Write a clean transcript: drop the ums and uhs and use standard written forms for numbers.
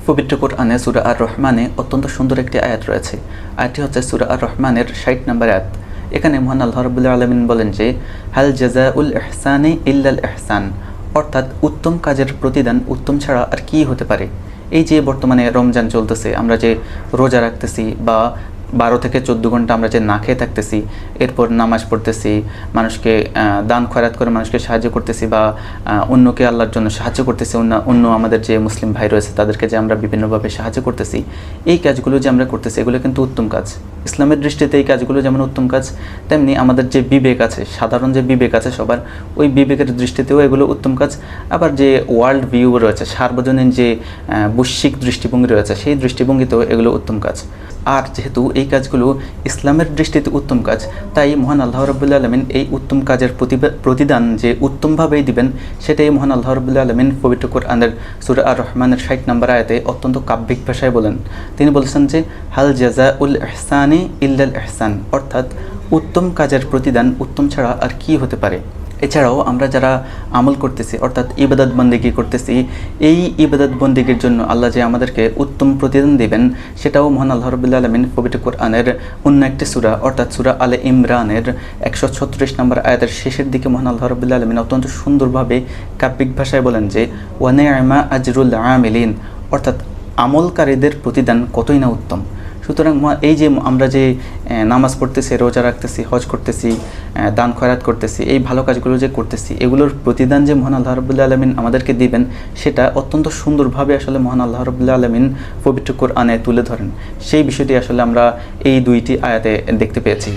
পবিত্র কোরআনে সূরা আর রহমানে অত্যন্ত সুন্দর একটি আয়াত রয়েছে। আয়াতটি হচ্ছে সূরা আর রহমানের ৬০ নম্বর আয়াত। এখানে মহান আল্লাহ রাব্বুল আলামিন বলেন যে হাল জাযাউল ইহসানি ইল্লাল ইহসান, অর্থাৎ উত্তম কাজের প্রতিদান উত্তম ছাড়া আর কি হতে পারে। এই যে বর্তমানে রমজান চলতেছে, আমরা যে রোজা রাখতেছি বা 12 থেকে 14 ঘন্টা আমরা যে না খেয়ে থাকতেছি, এরপর নামাজ পড়তেছি, মানুষকে দান খয়রাত করে মানুষকে সাহায্য করতেছি বা অন্যকে আল্লাহর জন্য সাহায্য করতেছি, অন্য আমাদের যে মুসলিম ভাই রয়েছে তাদেরকে যে আমরা বিভিন্নভাবে সাহায্য করতেছি, এই কাজগুলো যে আমরা করতেছি এগুলো কিন্তু উত্তম কাজ। ইসলামের দৃষ্টিতে এই কাজগুলো যেমন উত্তম কাজ, তেমনি আমাদের যে বিবেক আছে, সাধারণ যে বিবেক আছে সবার, ওই বিবেকের দৃষ্টিতেও এগুলো উত্তম কাজ। আবার যে ওয়ার্ল্ড ভিউ রয়েছে, সার্বজনীন যে বৈশ্বিক দৃষ্টিভঙ্গি রয়েছে, সেই দৃষ্টিভঙ্গিতেও এগুলো উত্তম কাজ। আর যেহেতু এই কাজগুলো ইসলামের দৃষ্টিতে উত্তম কাজ, তাই মহান আল্লাহ রাব্বুল আলামিন এই উত্তম কাজের প্রতিদান যে উত্তমভাবেই দিবেন, সেটাই মহান আল্লাহ রাব্বুল আলামিন পবিত্র কোরআনের সূরা আর রহমানের ৬০ নম্বর আয়াতে অত্যন্ত কাব্যিক ভাষায় বলেন। তিনি বলেছেন যে হাল জাযাউল ইহসানি ইল্লাল ইহসান, অর্থাৎ উত্তম কাজের প্রতিদান উত্তম ছাড়া আর কি হতে পারে। এছাড়াও আমরা যারা আমল করতেছি, অর্থাৎ ইবাদত বন্দেগী করতেছি, এই ইবাদত বন্দেগীর জন্য আল্লাহ যে আমাদেরকে উত্তম প্রতিদান দিবেন, সেটাও মহান আল্লাহ রাব্বুল আলামিন পবিত্র কোরআনের অন্য একটি সূরা, অর্থাৎ সূরা আলে ইমরানের ১৩৬ নম্বর আয়াতের শেষের দিকে মহান আল্লাহ রাব্বুল আলামিন অত্যন্ত সুন্দরভাবে কাব্যিক ভাষায় বলেন যে ওয়া নি'মা আজরুল আমিলিন, অর্থাৎ আমলকারীদের প্রতিদান কতই না উত্তম। সুতরাং এই যে আমরা যে নামাজ পড়তেছি, রোজা রাখতেছি, হজ করতেছি, দান খয়রাত করতেছি, এই ভালো কাজগুলো যে করতেছি, এগুলোর প্রতিদান যে মহান আল্লাহ রাব্বুল আলামিন আমাদেরকে দিবেন, সেটা অত্যন্ত সুন্দরভাবে আসলে মহান আল্লাহ রাব্বুল আলামিন পবিত্র কোরআনে তুলে ধরেন। সেই বিষয়টি আসলে আমরা এই দুইটি আয়াতে দেখতে পেয়েছি।